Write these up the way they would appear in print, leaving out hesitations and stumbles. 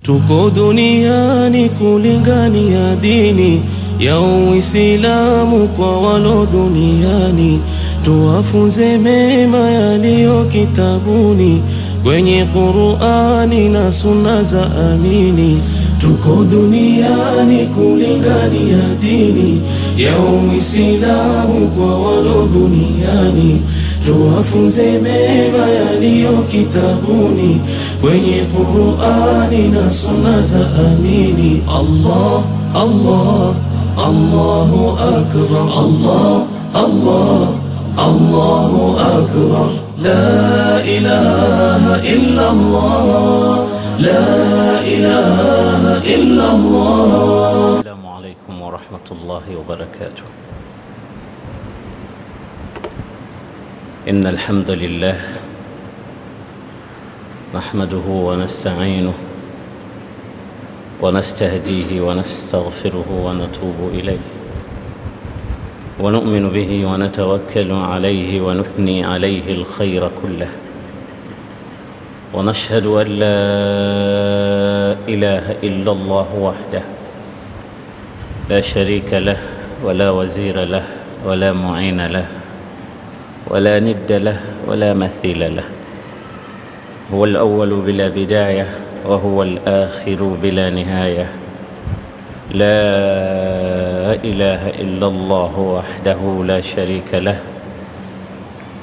Tuko duniani kulingania dini ya Uislamu kwa walo duniani, tuwafunze mema yaliyo kitabuni kwenye Qur'ani na sunna za amini. Tuko duniani kulingania dini ya Uislamu kwa walo duniani, tuwafunze mema yaliyo kitabuni kwenye Qur'ani na sunna za amini. Allah Allah Allahu akbar, Allah Allah Allahu akbar, la ilaha illa Allah, la ilaha illa Allah. Assalamu alaykum wa rahmatullahi wa barakatuh. إن الحمد لله نحمده ونستعينه ونستهديه ونستغفره ونتوب إليه ونؤمن به ونتوكل عليه ونثني عليه الخير كله ونشهد أن لا إله إلا الله وحده لا شريك له ولا وزير له ولا معين له ولا ند له ولا مثيل له. هو الأول بلا بداية وهو الآخر بلا نهاية. لا إله إلا الله وحده لا شريك له،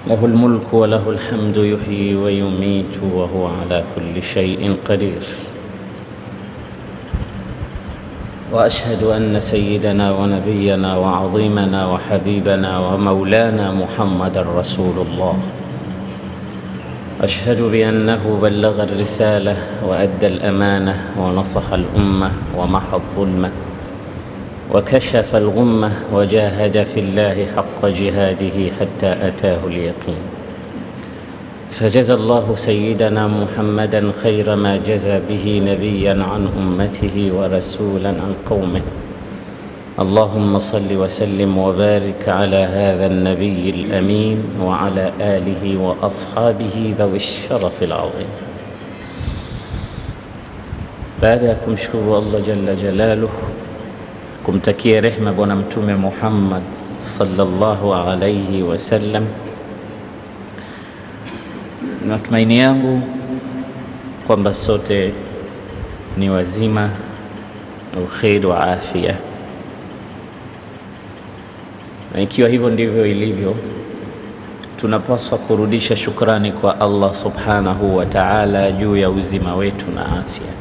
له الملك وله الحمد يحيي ويميت وهو على كل شيء قدير. وأشهد أن سيدنا ونبينا وعظيمنا وحبيبنا ومولانا محمد رسول الله. أشهد بأنه بلغ الرسالة وأدى الأمانة ونصح الأمة ومحى الظلمة وكشف الغمة وجاهد في الله حق جهاده حتى أتاه اليقين. فجزى الله سيدنا محمدا خير ما جزى به نبيا عن أمته ورسولا عن قومه. اللهم صل وسلم وبارك على هذا النبي الأمين وعلى آله وأصحابه ذوي الشرف العظيم. بعدكم شكر الله جل جلاله، kumtakia rehma bwana mtume Muhammad sallallahu alayhi wasallam. Natumaini yangu kwamba sote ni wazima na ukhair wa afya, na ikiwa hivyo ndivyo ilivyo, tunapaswa kurudisha shukrani kwa Allah subhanahu wa ta'ala juu ya uzima wetu na afya.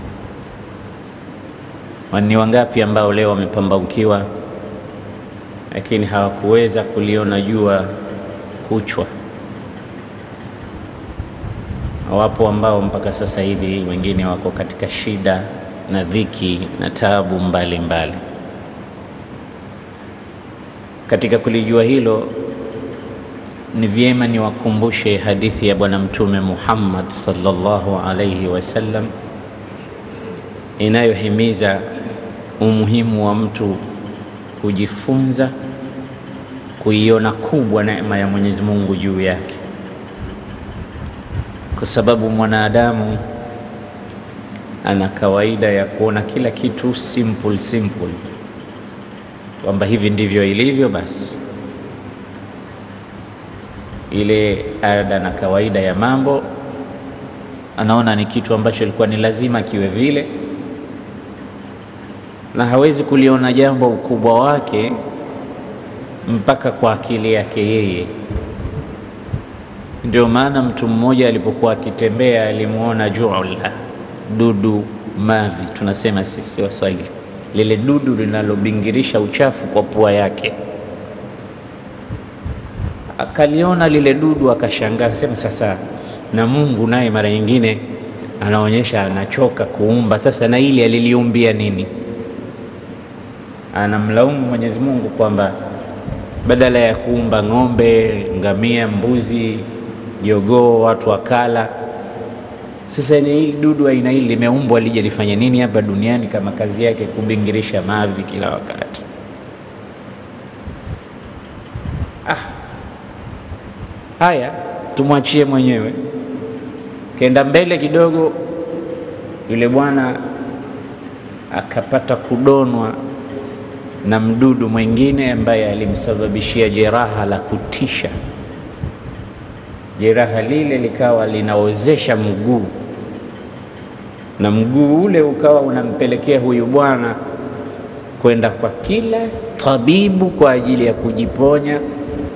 Ni wangapi ambao leo wamepambaukiwa lakini hawakuweza kuliona jua kuchwa? Wapo ambao mpaka sasa hivi wengine wako katika shida na dhiki na taabu mbalimbali. Katika kulijua hilo, ni vyema niwakumbushe hadithi ya bwana mtume Muhammad sallallahu alayhi wasallam inayohimiza umuhimu wa mtu kujifunza kuiona kubwa neema ya Mwenyezi Mungu juu yake, kwa sababu mwanadamu ana kawaida ya kuona kila kitu simple, kwamba hivi ndivyo ilivyo basi. Ile ada na kawaida ya mambo anaona ni kitu ambacho ilikuwa ni lazima kiwe vile, na hawezi kuliona jambo ukubwa wake mpaka kwa akili yake yeye. Ndio maana mtu mmoja alipokuwa akitembea alimuona juula, dudu mavi, tunasema sisi Waswahili, lile dudu linalobingirisha uchafu kwa pua yake. Akaliona lile dudu akashangaa, sema sasa na Mungu naye mara nyingine anaonyesha anachoka kuumba, sasa na ili aliliumbia nini? Anamlaumu Mwenyezi Mungu kwamba badala ya kuumba ng'ombe, ngamia, mbuzi, jogoo watu wakala, sasa ni hili dudu aina hili limeumbwa lije lifanye nini hapa duniani kama kazi yake kubingirisha mavi kila wakati? Haya, tumwachie mwenyewe. Kenda mbele kidogo, yule bwana akapata kudonwa na mdudu mwingine ambaye alimsababishia jeraha la kutisha. Jeraha lile likawa linaozesha mguu, na mguu ule ukawa unampelekea huyu bwana kwenda kwa kila tabibu kwa ajili ya kujiponya,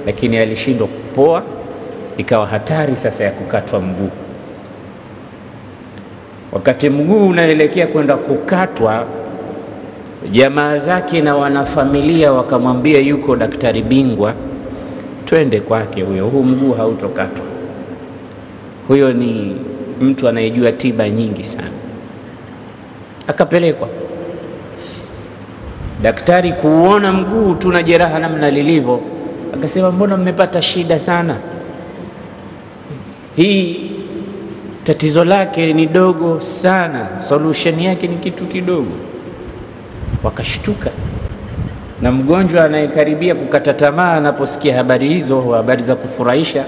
lakini alishindwa kupoa. Ikawa hatari sasa ya kukatwa mguu. Wakati mguu unaelekea kwenda kukatwa, jamaa zake na wanafamilia wakamwambia yuko daktari bingwa, twende kwake huyo, huu mguu hautokatwa. Huyo ni mtu anayejua tiba nyingi sana. Akapelekwa daktari kuona mguu tuna jeraha namna lilivyo, akasema mbona mmepata shida sana? Hii tatizo lake ni dogo sana, solution yake ni kitu kidogo. Wakashtuka, na mgonjwa anayekaribia kukata tamaa anaposikia habari hizo, habari za kufurahisha,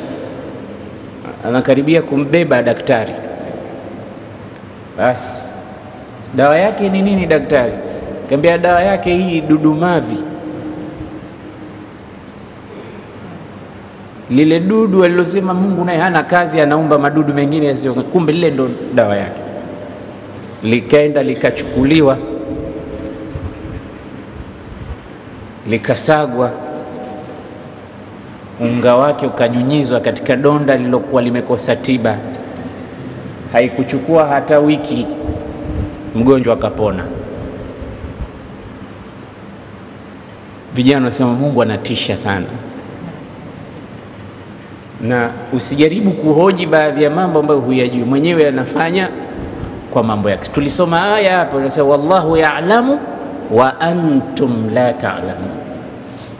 anakaribia kumbeba daktari. Basi dawa yake ni nini daktari? Kaambia dawa yake hii dudumavi. Lile dudu alilosema Mungu naye hana kazi, anaumba madudu mengine yasio, kumbe lile ndo dawa yake. Likaenda likachukuliwa, likasagwa, unga wake ukanyunyizwa katika donda lilokuwa limekosa tiba. Haikuchukua hata wiki, mgonjwa akapona. Vijana wasema Mungu anatisha sana. Na usijaribu kuhoji baadhi ya mambo ambayo huyajui, mwenyewe anafanya kwa mambo yake. Tulisoma aya hapo inasema wallahu ya'lamu wa antum la ta'lamun.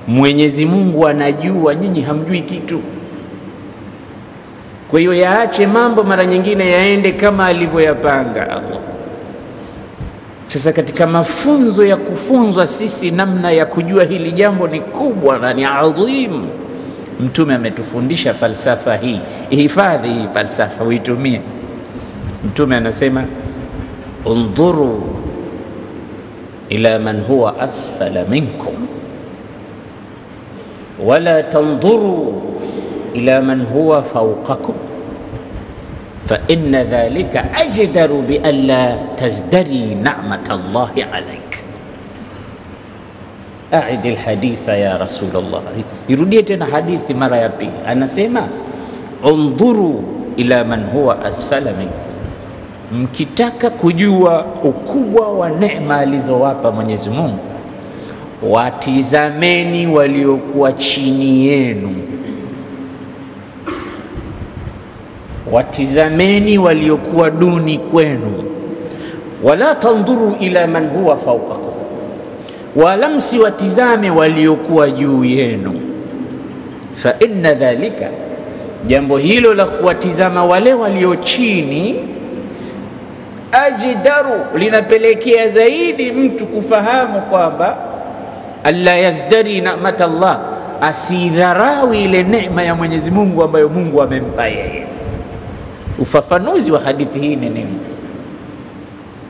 Mwenyezi Mungu anajua, nyinyi hamjui kitu. Kwa hiyo yaache mambo mara nyingine yaende kama alivyoyapanga Allah. Sasa katika mafunzo ya kufunzwa sisi namna ya kujua hili jambo ni kubwa na ni adhim. Mtume ametufundisha falsafa hii, ihifadhi hii falsafa uitumie. Mtume anasema undhuru ila man huwa asfala minkum wala tandhuru ila man huwa fawqakum fa inna dhalika ajdaru bi alla tazdari ni'mat Allahi alayk. Aidi alhaditha ya Rasulullah. Irudie tena hadithi mara ya pili. Anasema undhuru ila man huwa asfala minkum. Mkitaka kujua ukubwa wa neema alizowapa Mwenyezi Mungu, watizameni waliokuwa chini yenu, watizameni waliokuwa duni kwenu. Wala tandhuru ila man huwa fawqakum, wala msiwatizame waliokuwa juu yenu. Fa inna dhalika, jambo hilo la kuwatizama wale walio chini, ajdaru, linapelekea zaidi mtu kufahamu kwamba alla yazdari ni'mat Allah, asidharawi ile neema ya Mwenyezi Mungu ambayo Mungu amempa yeye. Ufafanuzi wa hadithi hii ni nini?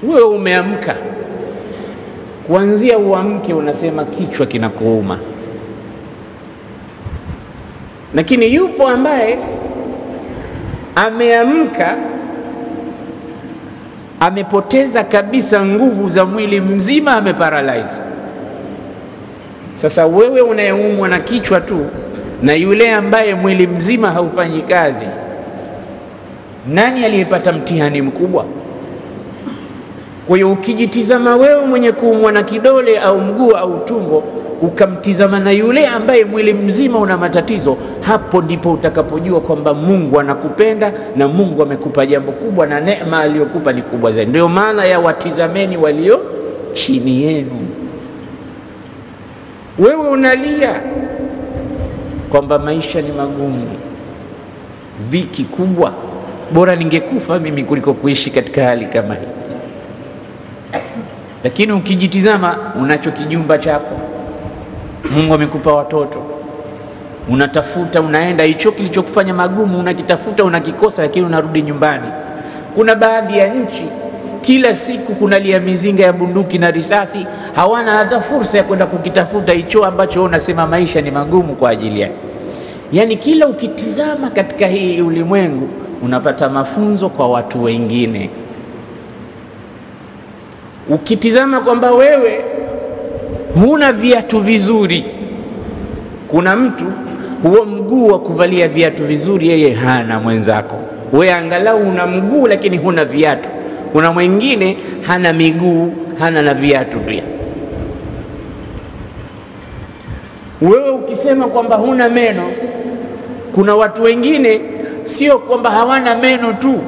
Wewe umeamka, kuanzia uamke unasema kichwa kinakuuma, lakini yupo ambaye ameamka amepoteza kabisa nguvu za mwili mzima, ameparalyze. Sasa wewe unayeumwa na kichwa tu na yule ambaye mwili mzima haufanyi kazi, nani aliyepata mtihani mkubwa? Kwa hiyo ukijitizama wewe mwenye kuumwa na kidole au mguu au tumbo, ukamtizama na yule ambaye mwili mzima una matatizo, hapo ndipo utakapojua kwamba Mungu anakupenda na Mungu amekupa jambo kubwa na neema aliyokupa ni kubwa zaidi. Ndio maana ya watizameni walio chini yenu. Wewe unalia kwamba maisha ni magumu, dhiki kubwa, bora ningekufa mimi kuliko kuishi katika hali kama hii. Lakini ukijitizama, unacho kijumba chako, Mungu amekupa watoto, unatafuta, unaenda, hicho kilichokufanya magumu unakitafuta, unakikosa, lakini unarudi nyumbani. Kuna baadhi ya nchi kila siku kunalia mizinga ya bunduki na risasi, hawana hata fursa ya kwenda kukitafuta hicho ambacho unasema maisha ni magumu kwa ajili yake. Yani kila ukitizama katika hii ulimwengu unapata mafunzo kwa watu wengine. Ukitizama kwamba wewe huna viatu vizuri, kuna mtu huo mguu wa kuvalia viatu vizuri yeye hana mwenzako. Wewe angalau una mguu lakini huna viatu. Kuna mwingine hana miguu, hana na viatu pia. Wewe ukisema kwamba huna meno, kuna watu wengine sio kwamba hawana meno tu,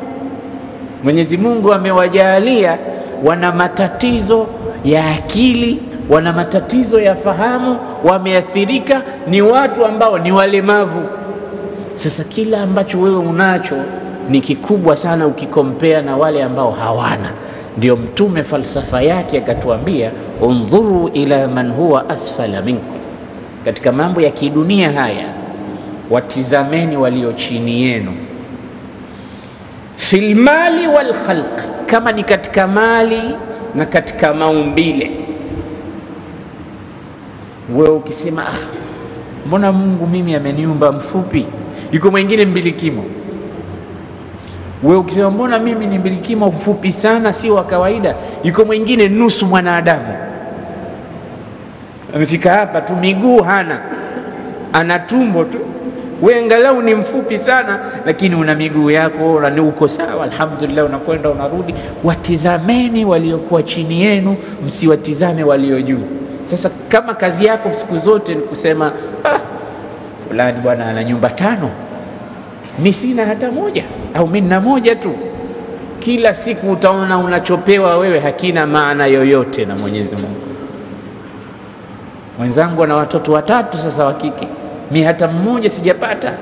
Mwenyezi Mungu amewajalia wana matatizo ya akili, wana matatizo ya fahamu, wameathirika, ni watu ambao ni walemavu. Sasa kila ambacho wewe unacho ni kikubwa sana ukikompea na wale ambao hawana. Ndio Mtume falsafa yake akatuambia, undhuru ila man huwa asfala minkum. Katika mambo ya kidunia haya, watizameni walio chini yenu. Fil mali wal khalq, kama ni katika mali na katika maumbile. Wewe ukisema mbona Mungu mimi ameniumba mfupi, yuko mwingine mbilikimo. Wewe ukisema mbona mimi ni mbilikimo mfupi sana, si wa kawaida, yuko mwingine nusu mwanadamu. Amefika hapa tu, miguu hana, ana tumbo tu. Wewe angalau ni mfupi sana, lakini una miguu yako na uko sawa, alhamdulillah, unakwenda unarudi. Watizameni waliokuwa chini yenu, msiwatizame walio juu. Sasa kama kazi yako siku zote ni kusema fulani bwana ana nyumba 5, mimi sina hata moja, au mimi nina moja tu, kila siku utaona unachopewa wewe hakina maana yoyote na Mwenyezi Mungu. Mwenzangu ana watoto 3 sasa wa kike, mimi hata mmoja sijapata.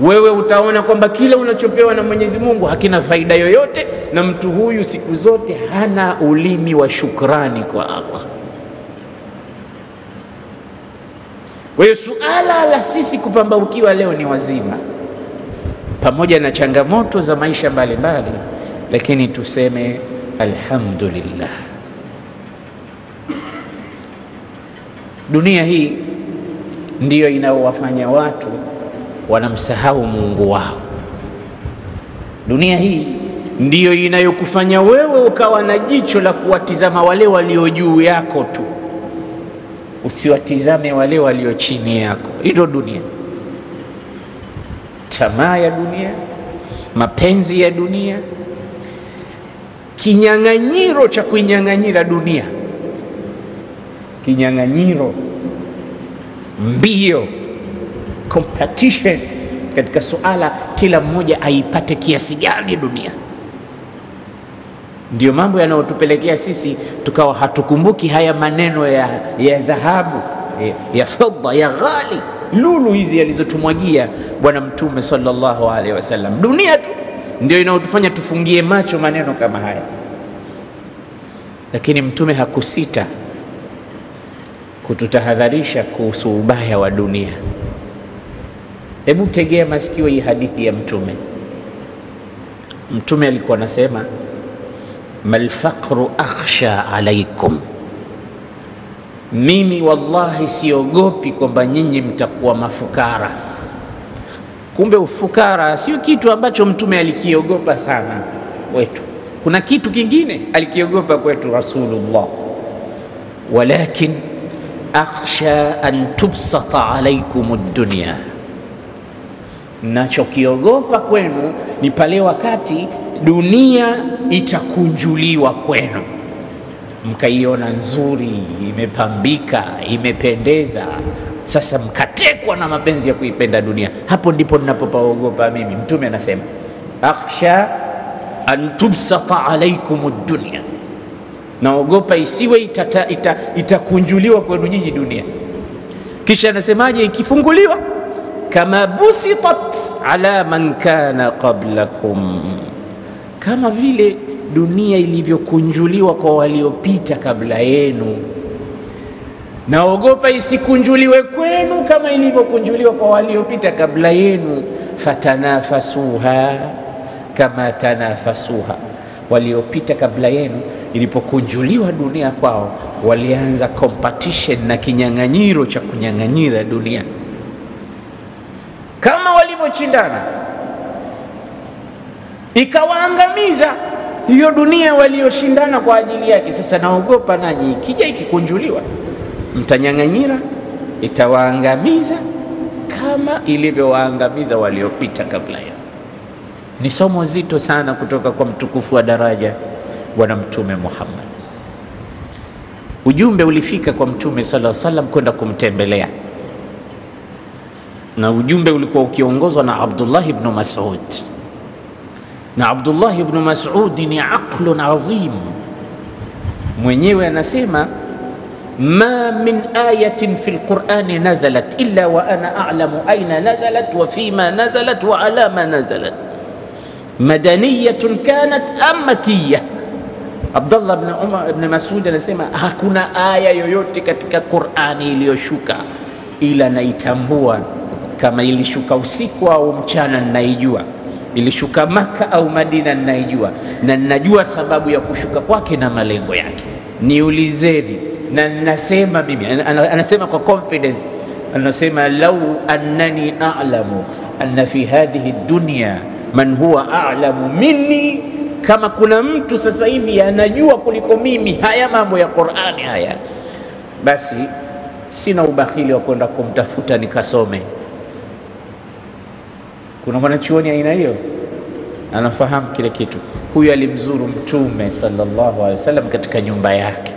Wewe utaona kwamba kila unachopewa na Mwenyezi Mungu hakina faida yoyote, na mtu huyu siku zote hana ulimi wa shukrani kwa Allah. Kwa hiyo suala la sisi kupambaukiwa leo ni wazima, pamoja na changamoto za maisha mbalimbali, lakini tuseme alhamdulillah. Dunia hii ndiyo inaowafanya watu wanamsahau Mungu wao. Dunia hii ndiyo inayokufanya wewe ukawa na jicho la kuwatizama wale walio juu yako tu, usiwatizame wale walio chini yako. Hilo dunia, tamaa ya dunia, mapenzi ya dunia, kinyang'anyiro cha kuinyang'anyira dunia, kinyang'anyiro, mbio, competition katika suala kila mmoja aipate kiasi gani dunia. Ndio mambo yanayotupelekea sisi tukawa hatukumbuki haya maneno ya dhahabu, ya fedha, ya ghali, lulu hizi alizotumwagia Bwana Mtume sallallahu alaihi wasallam. Dunia tu ndio inayotufanya tufungie macho maneno kama haya. Lakini Mtume hakusita kututahadharisha kuhusu ubaya wa dunia. Hebu tegea masikio hii hadithi ya Mtume. Mtume alikuwa anasema, mal faqru akhsha alaikum, mimi wallahi siogopi kwamba nyinyi mtakuwa mafukara. Kumbe ufukara sio kitu ambacho Mtume alikiogopa sana kwetu. Kuna kitu kingine alikiogopa kwetu Rasulullah, walakin akhsha an tubsata alaikum ad-dunya, nachokiogopa kwenu ni pale wakati dunia itakunjuliwa kwenu, mkaiona nzuri, imepambika, imependeza, sasa mkatekwa na mapenzi ya kuipenda dunia. Hapo ndipo ninapopaogopa mimi. Mtume anasema akhsha an tubsata alaikum ad-dunya, naogopa isiwe itakunjuliwa kwenu nyinyi dunia. Kisha anasemaje? Ikifunguliwa, kama busitat ala man kana qablakum, kama vile dunia ilivyokunjuliwa kwa waliopita kabla yenu, naogopa isikunjuliwe kwenu kama ilivyokunjuliwa kwa waliopita kabla yenu. Fatanafasuha kama tanafasuha, waliopita kabla yenu, ilipokunjuliwa dunia kwao, walianza competition na kinyang'anyiro cha kunyang'anyira dunia kama walivyoshindana, ikawaangamiza hiyo dunia walioshindana kwa ajili yake. Sasa naogopa nanyi ikija ikikunjuliwa, mtanyang'anyira, itawaangamiza kama ilivyowaangamiza waliopita kabla yao. Ni somo zito sana kutoka kwa mtukufu wa daraja Bwana Mtume Muhammad. Ujumbe ulifika kwa Mtume sallallahu alaihi wasallam kwenda kumtembelea, na ujumbe ulikuwa ukiongozwa na Abdullah ibn Mas'ud. Na Abdullah ibn Mas'ud ni aqlun azim, mwenyewe anasema ma min ayatin fil Qur'ani nazalat illa wa ana a'lamu aina nazalat wa fima nazalat wa ala ma nazalat, madaniyatun kanat am makkiyah. Abdullah ibn Mas'ud anasema hakuna aya yoyote katika Qur'ani iliyoshuka ila naitambua kama ilishuka usiku au mchana, ninaijua ilishuka Maka au Madina, ninaijua na ninajua sababu ya kushuka kwake na malengo yake. Niulizeni na ninasema mimi, anasema kwa confidence, anasema lau annani a'lamu anna fi hadhihi dunya man huwa a'lamu minni, kama kuna mtu sasa hivi anajua kuliko mimi haya mambo ya Qur'ani haya, basi sina ubakhili wa kwenda kumtafuta nikasome. Kuna mwanachuoni aina hiyo anafahamu kile kitu. Huyu alimzuru Mtume sallallahu alaihi wasallam katika nyumba yake,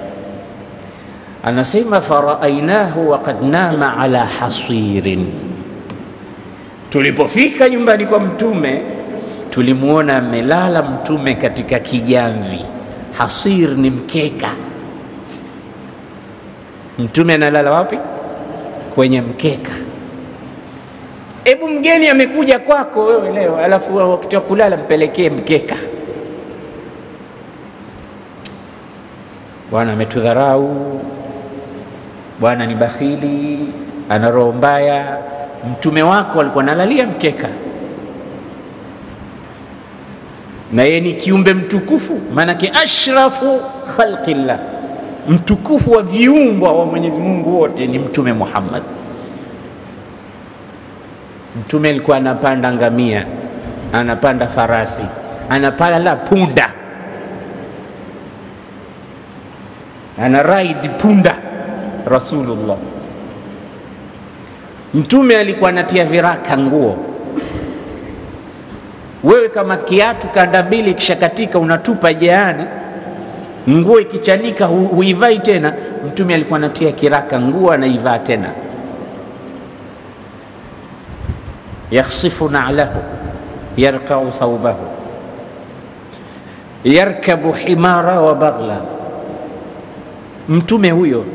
anasema faraainahu wa qad nama ala hasirin. Tulipofika nyumbani kwa Mtume tulimuona amelala Mtume katika kijamvi. Hasir ni mkeka. Mtume analala wapi? Kwenye mkeka. Ebu mgeni amekuja kwako wewe leo, alafu wakati wa kulala mpelekee mkeka. Bwana ametudharau, bwana ni bakhili, ana roho mbaya. Mtume wako alikuwa analalia mkeka, na yeye ni kiumbe mtukufu, maanake ashrafu khalqillah, mtukufu wa viumbwa wa Mwenyezi Mungu wote ni Mtume Muhammad. Mtume alikuwa anapanda ngamia, anapanda farasi, anapanda punda, ana ride punda Rasulullah. Mtume alikuwa anatia viraka nguo. Wewe kama kiatu kanda mbili kishakatika unatupa jeani, nguo ikichanika huivai tena. Mtume alikuwa anatia kiraka nguo, anaivaa tena. Yakhsifu na'lahu yarka'u thawbahu yarkabu himara wa baghla. Mtume huyo,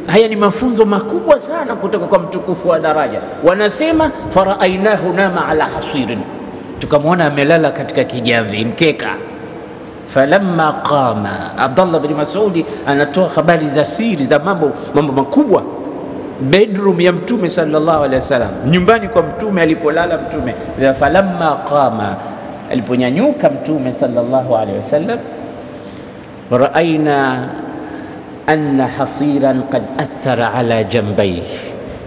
haya ni mafunzo makubwa sana kutoka kwa mtukufu wa daraja. Wanasema faraainahu nama ala hasirin, tukamwona amelala katika kijamvi mkeka. Falamma qama, Abdullah bin Mas'ud anatoa habari za siri za mambo makubwa. Bedroom ya Mtume sallallahu alaihi wasallam, nyumbani kwa Mtume alipolala Mtume. Falamma qama, aliponyanyuka Mtume sallallahu alaihi wasallam, raaina anna hasiran qad athara ala jambayhi,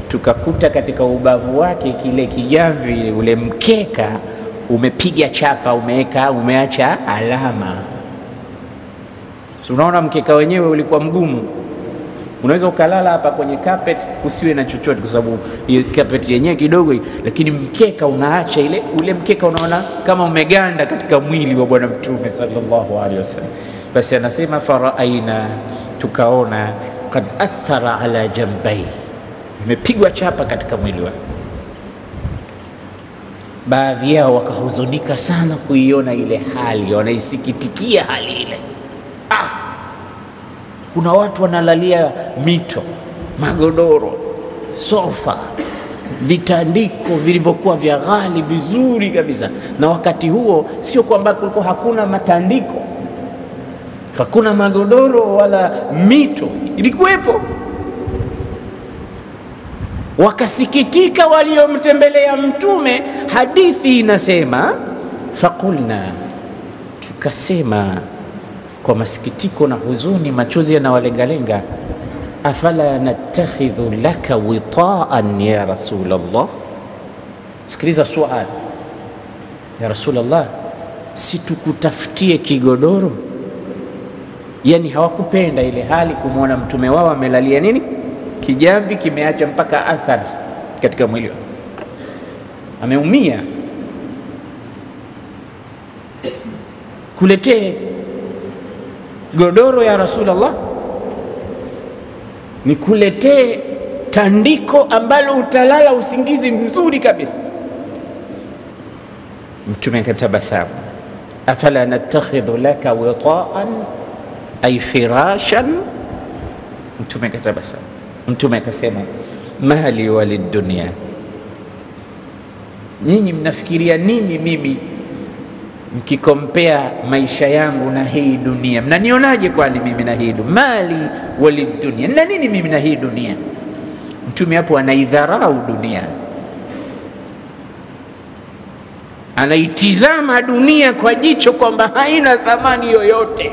tukakuta katika ubavu wake kile kijamvi, ule mkeka umepiga chapa, umeacha alama. Unaona mkeka wenyewe ulikuwa mgumu, unaweza ukalala hapa kwenye carpet usiwe na chochote kwa sababu carpet yenyewe kidogo, lakini mkeka unaacha ule mkeka unaona kama umeganda katika mwili wa bwana Mtume sallallahu alaihi wasallam. Basi anasema faraaina, tukaona kad athara ala jambai, imepigwa chapa katika mwili wake. Baadhi yao wakahuzunika sana kuiona ile hali, wanaisikitikia hali ile. Kuna watu wanalalia mito, magodoro, sofa, vitandiko vilivyokuwa vya ghali vizuri kabisa, na wakati huo sio kwamba kulikuwa hakuna matandiko, hakuna magodoro wala mito, ilikuwepo. Wakasikitika waliomtembelea Mtume. Hadithi inasema faqulna, tukasema kwa masikitiko na huzuni, machozi yanawalengalenga, afala natakhidhu laka witaan ya Rasulullah. Sikiliza swali, ya Rasulullah, si tukutafutie kigodoro? Yani hawakupenda ile hali kumwona mtume wao amelalia nini, kijamvi kimeacha mpaka athari katika mwili, ameumia. Kuletee godoro ya Rasulullah, nikuletee tandiko ambalo utalala usingizi mzuri kabisa. Mtume akatabasamu, afala natakhidhu laka witaan ay firashan. Mtume akatabasamu, mtume akasema, mali walid dunya, nyinyi mnafikiria nini mimi mkikompea maisha yangu na hii dunia? Mnanionaje kwani mimi na hii dunia? Mali walid dunya, na nini mimi na hii dunia? Mtume hapo anaidharau dunia, anaitizama dunia kwa jicho kwamba haina thamani yoyote.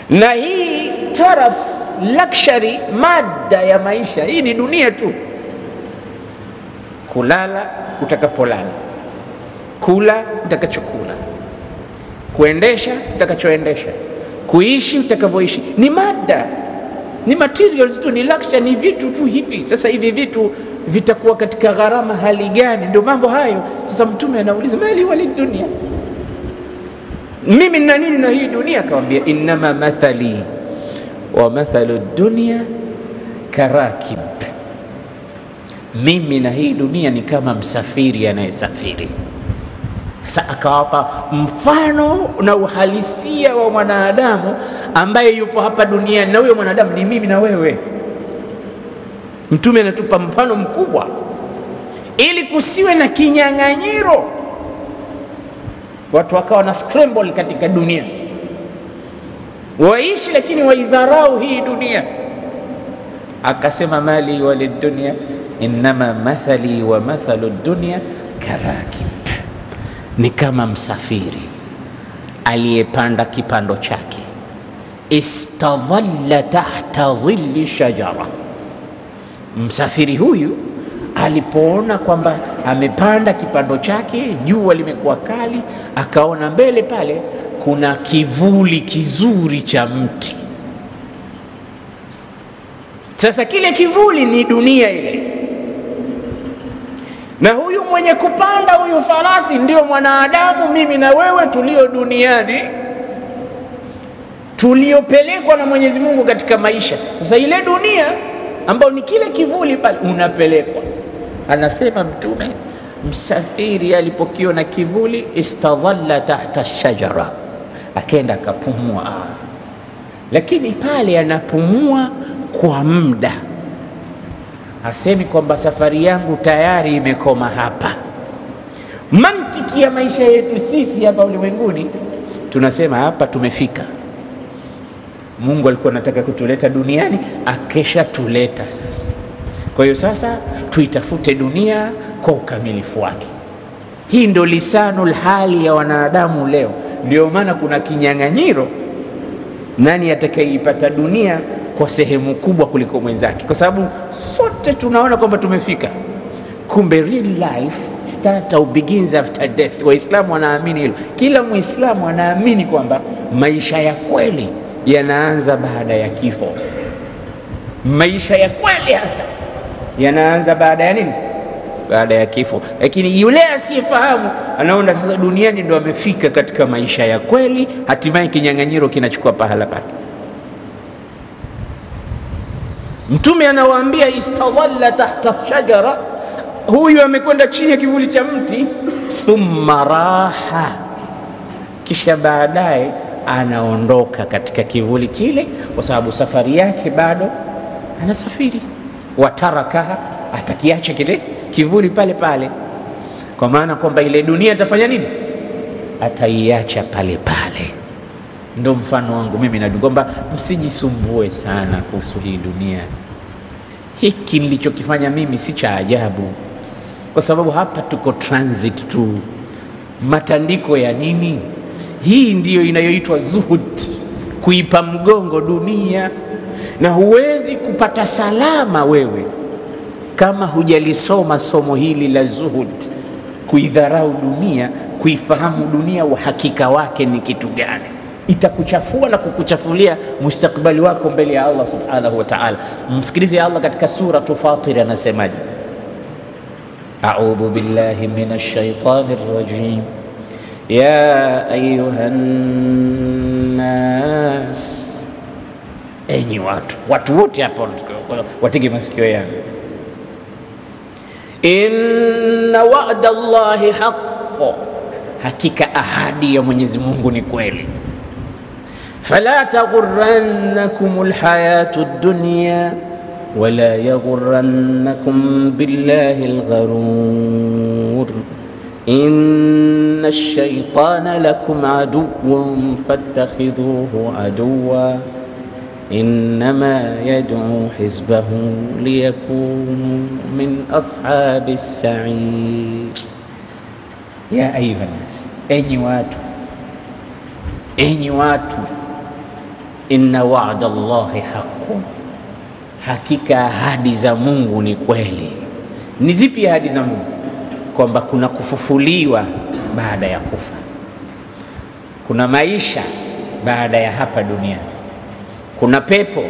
Na hii taraf luxury, mada ya maisha hii ni dunia tu. Kulala utakapolala, kula utakachokula, kuendesha utakachoendesha, kuishi utakavyoishi, ni mada, ni materials tu, ni luxury, ni vitu tu hivi. Sasa hivi vitu vitakuwa katika gharama hali gani? Ndio mambo hayo. Sasa mtume anauliza, mali walid dunya, mimi na nini na hii dunia? Akamwambia, innama mathali wa mathalu dunya karakib, mimi na hii dunia ni kama msafiri anayesafiri. Sasa akawapa mfano na uhalisia wa mwanadamu ambaye yupo hapa duniani, na huyo mwanadamu ni mimi na wewe. Mtume anatupa mfano mkubwa ili kusiwe na kinyang'anyiro, watu wakawa na scramble katika dunia, waishi lakini waidharau hii dunia. Akasema, mali walid dunya innama mathali wa mathalu dunya karakib, ni kama msafiri aliyepanda kipando chake, istadhalla tahta dhilli shajara. Msafiri huyu alipoona kwamba amepanda kipando chake, jua limekuwa kali, akaona mbele pale kuna kivuli kizuri cha mti. Sasa kile kivuli ni dunia ile, na huyu mwenye kupanda, huyu farasi, ndio mwanadamu, mimi na wewe tulio duniani, tuliopelekwa na Mwenyezi Mungu katika maisha. Sasa ile dunia ambao ni kile kivuli pale, unapelekwa. Anasema Mtume, msafiri alipokiona kivuli, istadhalla tahta shajara, akaenda akapumua. Lakini pale anapumua kwa muda, hasemi kwamba safari yangu tayari imekoma hapa. Mantiki ya maisha yetu sisi hapa ulimwenguni, tunasema hapa tumefika. Mungu alikuwa anataka kutuleta duniani, akesha tuleta sasa. Kwa hiyo sasa tuitafute dunia kwa ukamilifu wake. Hii ndio lisanul hali ya wanadamu leo. Ndio maana kuna kinyang'anyiro, nani atakayeipata dunia kwa sehemu kubwa kuliko mwenzake, kwa sababu sote tunaona kwamba tumefika. Kumbe real life start or begins after death. Waislamu wanaamini hilo. Kila Muislamu anaamini kwamba maisha ya kweli yanaanza baada ya kifo. Maisha ya kweli hasa yanaanza baada ya nini? Baada ya kifo. Lakini yule asiyefahamu anaona sasa duniani ndio amefika katika maisha ya kweli, hatimaye kinyang'anyiro kinachukua pahala pake. Mtume anawaambia, istadhalla tahta shajara, huyu amekwenda chini ya kivuli cha mti, thumma raha, kisha baadaye anaondoka katika kivuli kile, kwa sababu safari yake bado anasafiri. Watarakaha, atakiacha kile kivuli pale pale, kwa maana kwamba ile dunia atafanya nini? Ataiacha pale pale. Ndio mfano wangu mimi na kwamba msijisumbue sana kuhusu hii dunia. Hiki nilichokifanya mimi si cha ajabu, kwa sababu hapa tuko transit tu. Matandiko ya nini? Hii ndiyo inayoitwa zuhud, kuipa mgongo dunia. Na huwezi kupata salama wewe kama hujalisoma somo hili la zuhud, kuidharau dunia, kuifahamu dunia uhakika wake ni kitu gani. Itakuchafua na kukuchafulia mustakbali wako mbele ya Allah subhanahu wa ta'ala. Msikilize Allah katika sura Fatir anasemaje: A'udhu billahi minash shaitanir rajim. Ya ayuhan nas, enyi watu wote hapa watege masikio yao. Inna wa'da Allahi haqqo, hakika ahadi ya Mwenyezi Mungu ni kweli. Fala taghurrannakumul hayatud dunya wala yaghurrannakum billahil gharur. Inna ash-shaytana lakum aduwwun fattakhidhuhu aduwwa innama yad'u hizbahu liyakunu min ashabis sa'ir. Ya ayuha nas, enyi watu, inna wa'da Allahi haqqun, hakika ahadi za Mungu ni kweli. Ni zipi ahadi za Mungu? Kwamba kuna kufufuliwa baada ya kufa, kuna maisha baada ya hapa duniani, kuna pepo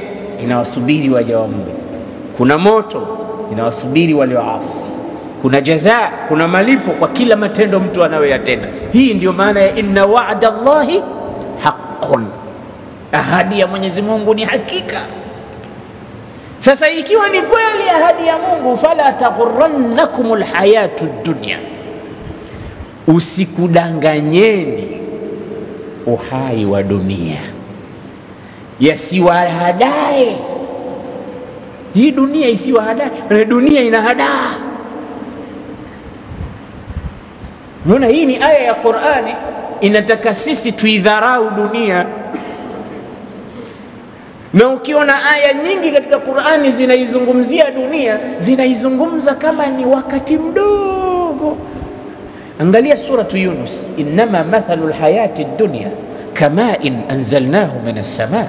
inawasubiri waja wa Mungu, kuna moto inawasubiri walioasi, kuna jazaa, kuna malipo kwa kila matendo mtu anayoyatenda. Hii ndio maana ya inna wa'da Allahi haqqun, ahadi ya Mwenyezi Mungu ni hakika. Sasa ikiwa ni kweli ahadi ya Mungu, fala taghurrannakumul hayatud dunya, usikudanganyeni uhai wa dunia, yasiwahadae. Hii dunia isiwahadae, dunia inahadaa. Unaona, hii ni aya ya Qur'ani inataka sisi tuidharau dunia. Na ukiona aya nyingi katika Qur'ani zinaizungumzia dunia, zinaizungumza kama ni wakati mdogo. Angalia suratu Yunus, innama mathalul hayati dunya kama'in anzalnahu minas samaa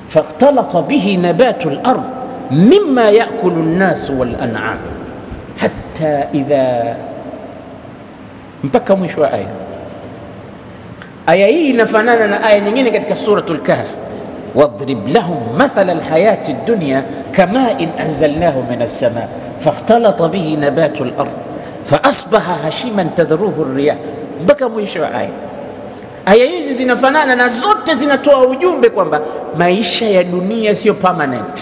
faqtalata bihi nabatul ard mimma ya'kulu an-nasu wal an'am hatta idha, mpaka mwisho wa aya. Aya hii inafanana na aya nyingine katika suratul Kahf, wadrib lahum mathala alhayati ad-dunya kama'in anzalnahu minas samaa fakhtalata bihi nabatul ard faasbaha hashiman tadhruhu ar-riyah, mpaka mwisho wa aya. Aya hizi zinafanana na zote zinatoa ujumbe kwamba maisha ya dunia sio permanent,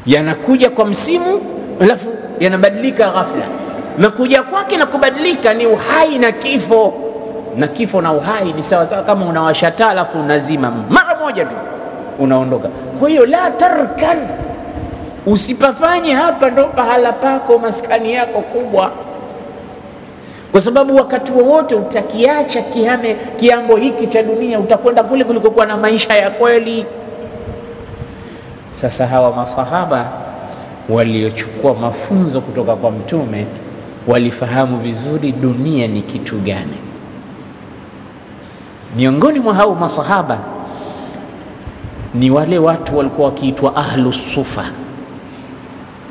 yanakuja kwa msimu alafu yanabadilika ghafla, na kuja kwake na kubadilika ni uhai na kifo. Na kifo na uhai ni sawa sawa kama unawasha taa alafu unazima mara moja tu unaondoka. Kwa hiyo la tarkan, usipafanye hapa ndo pahala pako, maskani yako kubwa, kwa sababu wakati wowote utakiacha kiambo hiki cha dunia, utakwenda kule kulikokuwa na maisha ya kweli. Sasa hawa masahaba waliochukua mafunzo kutoka kwa Mtume walifahamu vizuri dunia ni kitu gani. Miongoni mwa hao masahaba ni wale watu walikuwa wakiitwa ahlus sufa,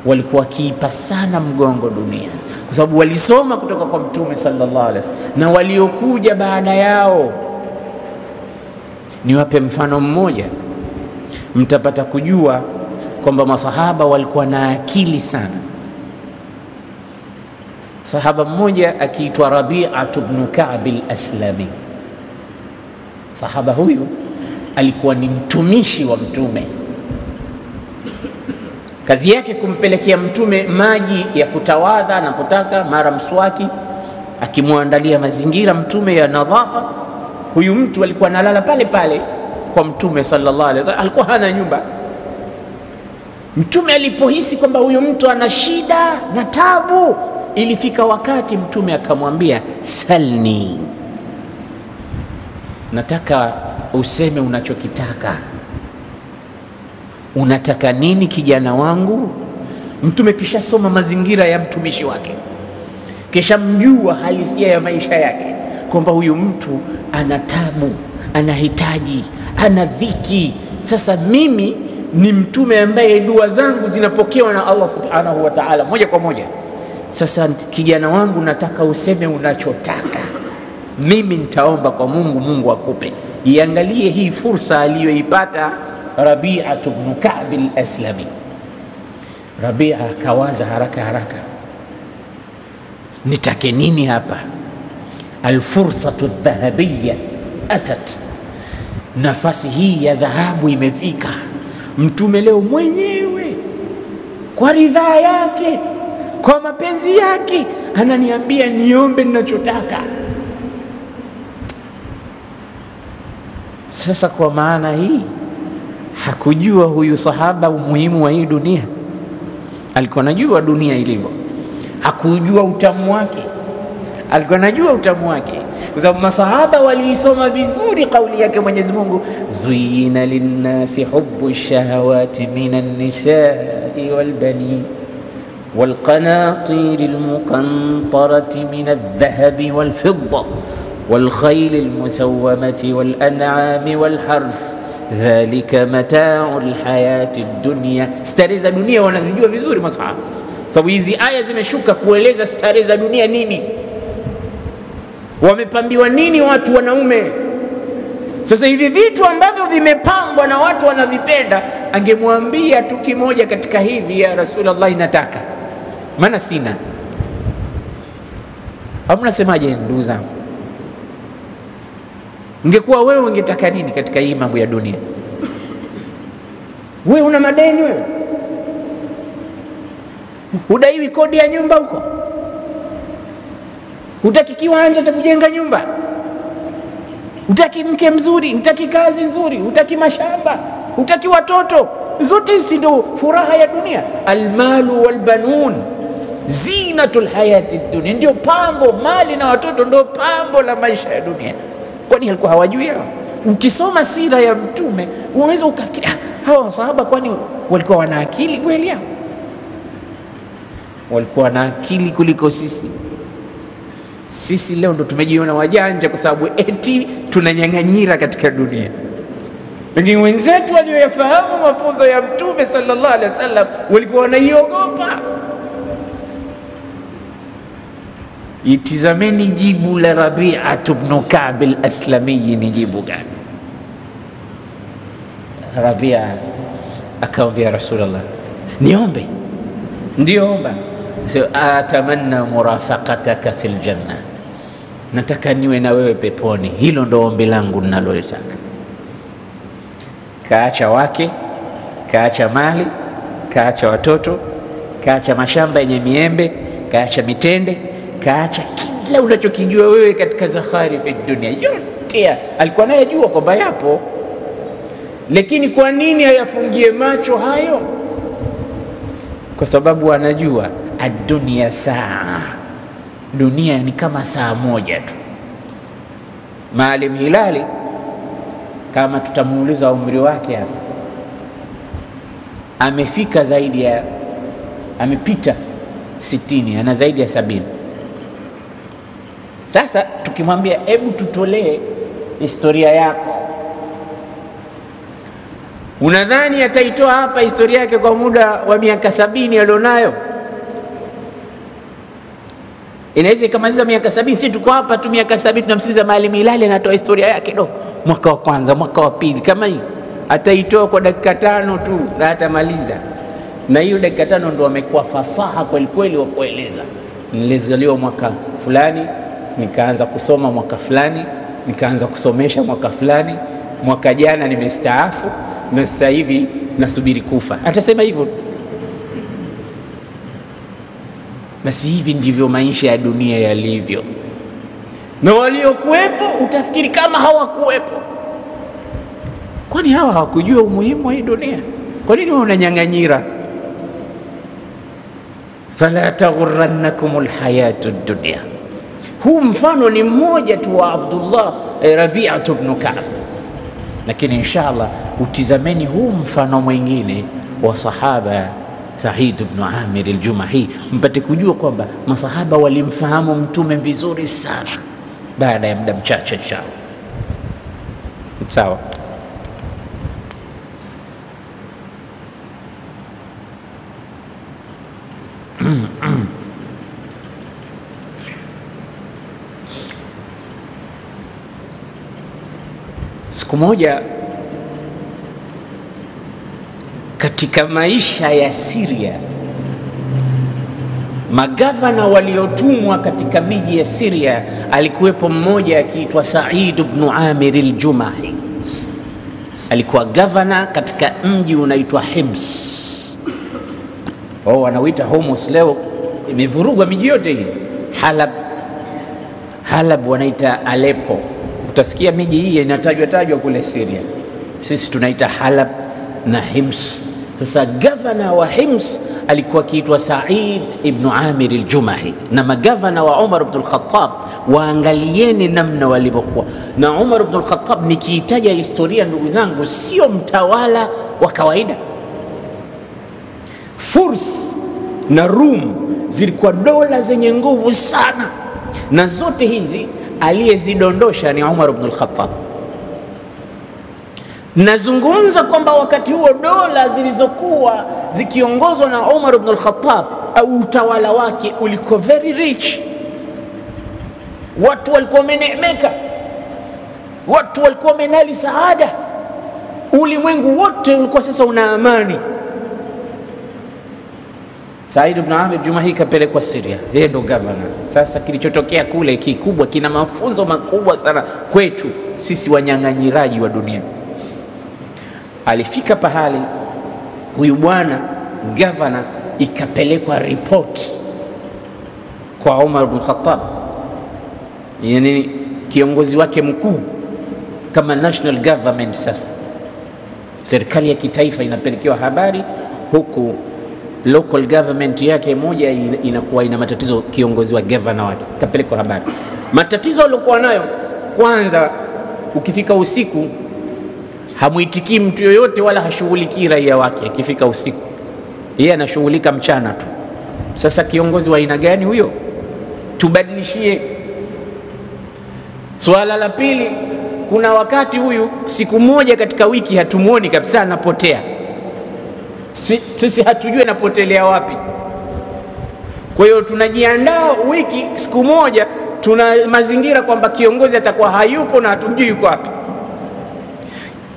walikuwa wakiipa sana mgongo dunia, kwa sababu walisoma kutoka kwa Mtume sallallahu alaihi wasallam na waliokuja baada yao. Niwape mfano mmoja, mtapata kujua kwamba masahaba walikuwa na akili sana. Sahaba mmoja akiitwa Rabi'atu ibn Ka'b al-Aslami. Sahaba huyu alikuwa ni mtumishi wa Mtume. Kazi yake kumpelekea Mtume maji ya kutawadha anapotaka, mara mswaki, akimwandalia mazingira Mtume ya nadhafa. Huyu mtu alikuwa analala pale pale kwa Mtume sallallahu alaihi wasallam, alikuwa hana nyumba. Mtume alipohisi kwamba huyu mtu ana shida na tabu, ilifika wakati Mtume akamwambia, salni, nataka useme unachokitaka. Unataka nini kijana wangu? Mtume kisha soma mazingira ya mtumishi wake, kisha mjua halisia ya maisha yake kwamba huyu mtu ana tabu, anahitaji, ana dhiki. Sasa mimi ni mtume ambaye dua zangu zinapokewa na Allah subhanahu wa ta'ala moja kwa moja. Sasa kijana wangu, nataka useme unachotaka, mimi nitaomba kwa Mungu, Mungu akupe. Iangalie hii fursa aliyoipata Rabi'a ibn Ka'b al-Aslami. Rabi'a akawaza haraka haraka, nitake nini hapa? Alfursatu dhahabiyya atat, nafasi hii ya dhahabu imefika. Mtume leo mwenyewe kwa ridhaa yake, kwa mapenzi yake, ananiambia niombe ninachotaka. Sasa kwa maana hii, hakujua huyu sahaba umuhimu wa hii dunia. Alikuwa anajua dunia ilivyo, hakujua utamu wake. Alikuwa anajua utamu wake, kwa sababu masahaba waliisoma vizuri kauli yake Mwenyezi Mungu, zuyina linnasi hubbu shahawati minan nisai wal banin wal qanatir al muqantarati min adh-dhahabi wal fidda wal khayl al musawwamati wal an'ami wal harth dhalika mata'u al hayati ad-dunya. Starehe za dunia wanazijua vizuri masahaba, sababu hizi aya zimeshuka kueleza starehe za dunia nini, wamepambiwa nini watu wanaume. Sasa hivi vitu ambavyo vimepangwa na watu wanavipenda, angemwambia tu kimoja katika hivi, ya Rasulullah nataka, maana sina. Au mnasemaje ndugu zangu? Ungekuwa wewe ungetaka nini katika hii mambo ya dunia? Wewe una madeni, wewe udaiwi kodi ya nyumba huko, hutaki kiwanja cha kujenga nyumba, hutaki mke mzuri, hutaki kazi nzuri, hutaki mashamba, hutaki watoto. Zote hizi ndio furaha ya dunia. Almalu walbanun zinatul hayati dunia, ndio pambo. Mali na watoto ndio pambo la maisha ya dunia. Kwani alikuwa hawajui hao? Ukisoma sira ya Mtume unaweza ukafikiri hawa sahaba kwani walikuwa wana akili kweli? Hao walikuwa na akili kuliko sisi. Sisi leo ndo tumejiona wajanja kwa sababu eti tunanyang'anyira katika dunia. Lakini wenzetu walioyafahamu mafunzo ya Mtume sallallahu alaihi wasallam walikuwa wanaiogopa. Itizameni jibu la Rabi'a ibn Ka'b al-Aslami, ni jibu gani? Rabi'a akamwambia Rasulullah, niombe. Ndio omba. Atamanna murafaqataka fil janna, nataka niwe na wewe peponi. Hilo ndo ombi langu ninalolitaka. Kaacha wake, kaacha mali, kaacha watoto, kaacha mashamba yenye miembe, kaacha mitende, kaacha kila unachokijua wewe katika zakhari fi dunia. Yote alikuwa anayajua kwamba yapo, lakini kwa nini hayafungie macho hayo? Kwa sababu anajua ad-dunya saa, dunia ni kama saa moja tu. Maalim Hilali, kama tutamuuliza umri wake hapa, amefika zaidi ya, amepita 60, ana zaidi ya 70. Sasa tukimwambia hebu tutolee historia yako, unadhani ataitoa hapa historia yake kwa muda wa miaka 70 alionayo? Inaweza ikamaliza miaka 70. Si tuko hapa tu miaka 70 tunamsikiliza Maalim Hilali anatoa historia yake, mwaka wa kwanza, mwaka wa pili. Kama hii ataitoa kwa dakika 5 tu na atamaliza, na hiyo dakika 5 ndo amekuwa fasaha kweli kweli wa kueleza. Nilizaliwa mwaka fulani, nikaanza kusoma mwaka fulani, nikaanza kusomesha mwaka fulani, mwaka jana nimestaafu na sasa hivi nasubiri kufa. Atasema hivyo. Basi hivi ndivyo maisha ya dunia yalivyo, na waliokuwepo utafikiri kama hawakuwepo. Kwani hawa hawakujua umuhimu wa hii dunia? Kwa nini unanyang'anyira? Fala taghurrannakumul hayatud dunya. Huu mfano ni mmoja tu wa Abdullah Rabi'a ibn Ka'b, lakini inshallah utizameni huu mfano mwingine wa sahaba Said ibn Amir al-Jumahi, mpate kujua kwamba masahaba walimfahamu mtume vizuri sana baada ya muda mchache chao. Sawa. Siku moja katika maisha ya Syria, magavana waliotumwa katika miji ya Syria, alikuwepo mmoja akiitwa Said ibn Amir al-Jumahi. Alikuwa gavana katika mji unaitwa Hims. Wanauita Homs leo, imevurugwa miji yote hii. Halab wanaita Aleppo. Utasikia miji hii inatajwa kule Syria. Sisi tunaita Halab na Hims. Sasa gavana wa Hims alikuwa kiitwa Said ibn Amir al-Jumahi, na magavana wa Umar ibn al-Khattab waangalieni namna walivyokuwa. Na Umar ibn al-Khattab, nikiitaja historia ndugu zangu, sio mtawala wa kawaida. Furs na Rum zilikuwa dola zenye nguvu sana, na zote hizi aliyezidondosha ni Umar ibn al-Khattab. Nazungumza kwamba wakati huo dola zilizokuwa zikiongozwa na Umar ibn al-Khattab, au utawala wake ulikuwa very rich. Watu walikuwa wameneemeka, watu walikuwa wamenali saada, ulimwengu wote ulikuwa sasa una amani. Said ibn Amir al-Jumahi kapelekwa Syria, yeye ndo governor. Sasa kilichotokea kule kikubwa, kina mafunzo makubwa sana kwetu sisi wanyang'anyiraji wa dunia. Alifika pahali huyu bwana governor, ikapelekwa report kwa Umar ibn Khattab, yani kiongozi wake mkuu kama national government. Sasa serikali ya kitaifa inapelekewa habari, huku local government yake moja inakuwa ina matatizo, kiongozi wa governor wake kapelekwa habari. Matatizo alikuwa nayo, kwanza ukifika usiku hamuitikii mtu yoyote wala hashughulikii raia wake. Akifika usiku yeye anashughulika mchana tu. Sasa kiongozi wa aina gani huyo? Tubadilishie. Swala la pili, kuna wakati huyu siku moja katika wiki hatumuoni kabisa, anapotea. Sisi hatujui anapotelea wapi. Kwa hiyo tunajiandaa wiki, siku moja tuna mazingira kwamba kiongozi atakuwa hayupo na hatujui yuko wapi.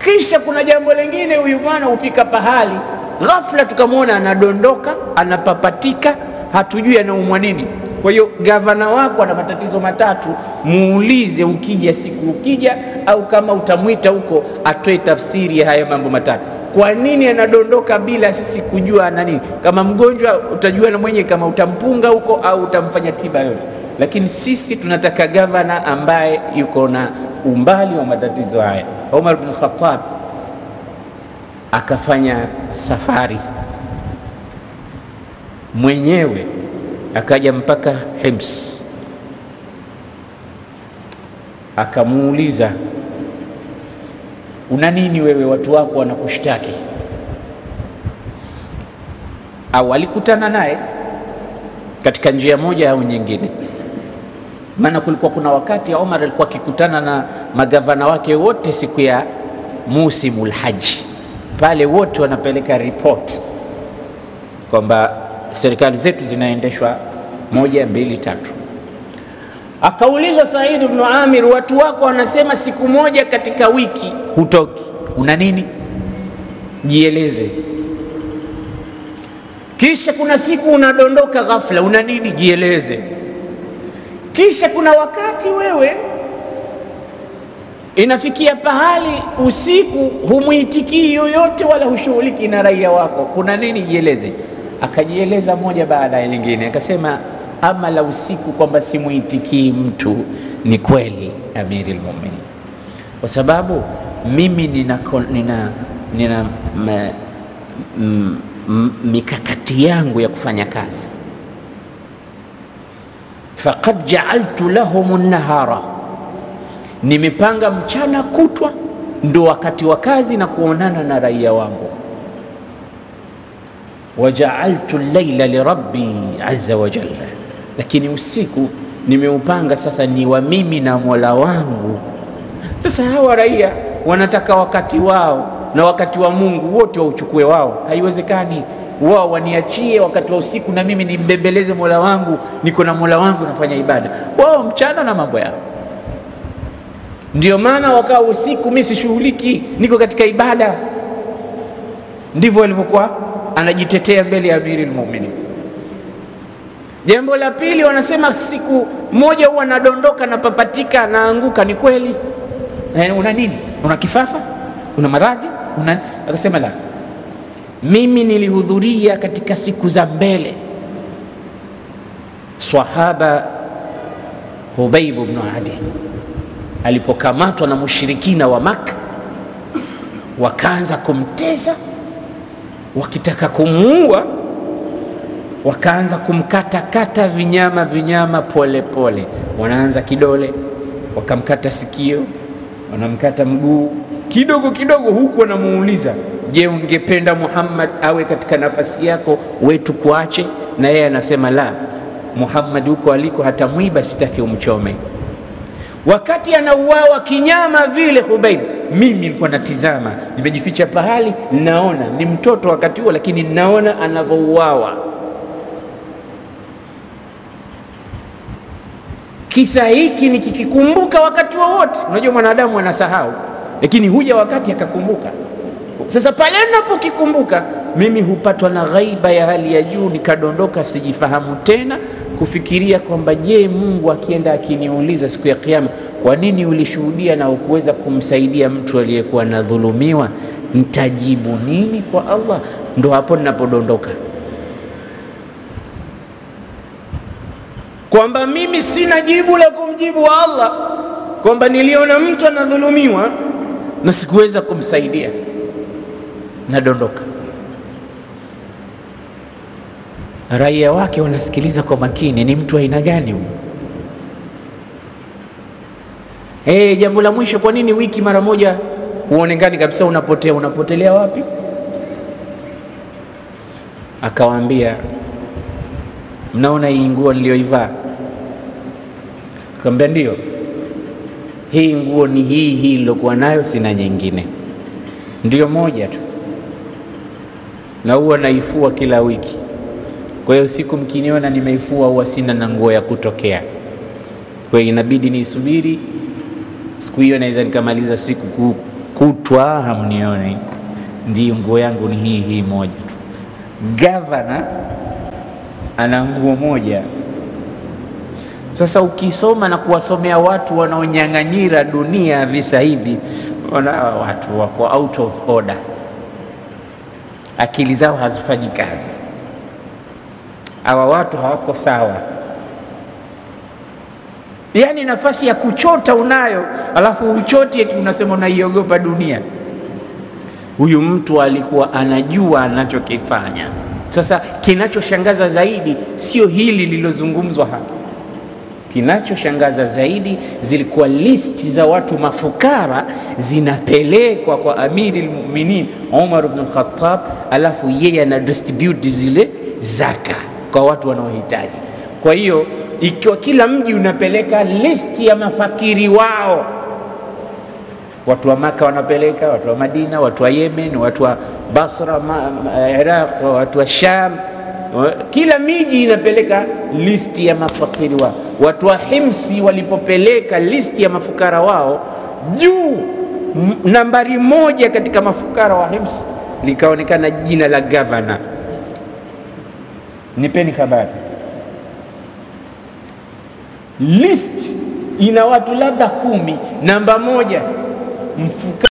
Kisha kuna jambo lingine, huyu bwana hufika pahali ghafla tukamwona anadondoka, anapapatika, hatujui anaumwa nini. Kwa hiyo gavana wako ana matatizo matatu, muulize ukija siku ukija, au kama utamwita huko atoe tafsiri ya haya mambo matatu. Kwa nini anadondoka bila sisi kujua ana nini? Kama mgonjwa utajua na mwenye, kama utampunga huko au utamfanya tiba yote. Lakini sisi tunataka gavana ambaye yuko na umbali wa matatizo haya. Umar ibn Khattab akafanya safari mwenyewe, akaja mpaka Hims, akamuuliza, una nini wewe, watu wako wanakushtaki? Au alikutana naye katika njia moja au nyingine. Maana kulikuwa kuna wakati ya Umar alikuwa akikutana na magavana wake wote siku ya Musimul Haji. Pale wote wanapeleka report kwamba serikali zetu zinaendeshwa 1, 2, 3. Akaulizwa Said ibn Amir, watu wako wanasema siku moja katika wiki hutoki, una nini? Jieleze. Kisha kuna siku unadondoka ghafla, una nini? Jieleze. Kisha kuna wakati wewe inafikia pahali usiku humuitikii yoyote wala hushughuliki na raia wako, kuna nini? Jieleze. Akajieleza moja baada ya nyingine, akasema, ama la usiku kwamba simuitikii mtu ni kweli Amiri al-Mu'minin, kwa sababu mimi nina mikakati yangu ya kufanya kazi. Faqad ja'altu lahum an-nahara, nimepanga mchana kutwa ndo wakati wa kazi na kuonana na raia wangu. waja'altu al-laila li rabbi azza wa jalla, lakini usiku nimeupanga sasa ni wa mimi na Mola wangu. Sasa hawa raia wanataka wakati wao na wakati wa Mungu wote wauchukue wao. Haiwezekani. Wao waniachie wakati wa usiku na mimi nimbembeleze Mola wangu, niko na Mola wangu nafanya ibada, wao mchana na mambo yao. Ndio maana wakaa usiku, mimi sishughuliki, niko katika ibada. Ndivyo alivyokuwa anajitetea mbele ya Amirul Mu'minin. Jambo la pili, wanasema siku moja huwa anadondoka na papatika, naanguka. Ni kweli? Una nini? Una kifafa? Una maradhi? Akasema la, mimi nilihudhuria katika siku za mbele Sahaba Hubayb ibn Adi alipokamatwa na mushirikina wa Makka, wakaanza kumtesa, wakitaka kumuua, wakaanza kumkata vinyama pole pole. Wanaanza kidole, wakamkata sikio, wanamkata mguu kidogo kidogo, huku wanamuuliza, je, ungependa Muhammad awe katika nafasi yako wetu kuache? Na yeye anasema la, Muhammad huko aliko hata mwiba sitaki umchome. Wakati anauawa kinyama vile Hubayb, mimi nilikuwa natizama, nimejificha pahali, naona ni mtoto wakati huo, lakini naona anavouawa. Kisa hiki nikikikumbuka wakati wowote, unajua mwanadamu anasahau, lakini huja wakati akakumbuka. Sasa pale ninapokikumbuka mimi hupatwa na ghaiba ya hali ya juu, nikadondoka, sijifahamu tena, kufikiria kwamba je, Mungu akienda akiniuliza siku ya Kiyama, kwa nini ulishuhudia na ukuweza kumsaidia mtu aliyekuwa anadhulumiwa, nitajibu nini kwa Allah? Ndo hapo ninapodondoka kwamba mimi sina jibu la kumjibu wa Allah, kwamba niliona mtu anadhulumiwa na sikuweza kumsaidia, nadondoka. Raia wake wanasikiliza kwa makini, ni mtu aina gani huyu? Jambo la mwisho, kwa nini wiki mara moja huonekani kabisa, unapotea? Unapotelea wapi? Akawaambia, mnaona hii nguo niliyoivaa? Akamwambia ndio, hii nguo ni hii nilokuwa nayo, sina nyingine, ndio moja tu, na huwa naifua kila wiki. Kwa hiyo siku mkiniona nimeifua huwa sina na nguo ya kutokea, kwa hiyo inabidi nisubiri siku hiyo, naweza nikamaliza siku kutwa hamnioni, ndio nguo yangu ni hii moja tu. Gavana ana nguo moja. Sasa ukisoma na kuwasomea watu wanaonyang'anyira dunia visa hivi, wana watu wako out of order, akili zao hazifanyi kazi. Hawa watu hawako sawa. Yani nafasi ya kuchota unayo, alafu uchote eti unasema unaiogopa dunia. Huyu mtu alikuwa anajua anachokifanya. Sasa kinachoshangaza zaidi sio hili lilozungumzwa hapa. Kinachoshangaza zaidi, zilikuwa listi za watu mafukara zinapelekwa kwa Amirul Mu'minin Umar ibn al-Khattab, alafu yeye ana distribute zile zaka kwa watu wanaohitaji. Kwa hiyo ikiwa kila mji unapeleka listi ya mafakiri wao, watu wa Maka wanapeleka, watu wa Madina, watu wa Yemen, watu wa Basra, Iraq, watu wa Sham, kila miji inapeleka listi ya mafakiri wao. Watu wa Himsi walipopeleka listi ya mafukara wao, juu nambari 1 katika mafukara wa Himsi likaonekana jina la gavana. Nipeni habari, list ina watu labda 10, namba 1 mfukara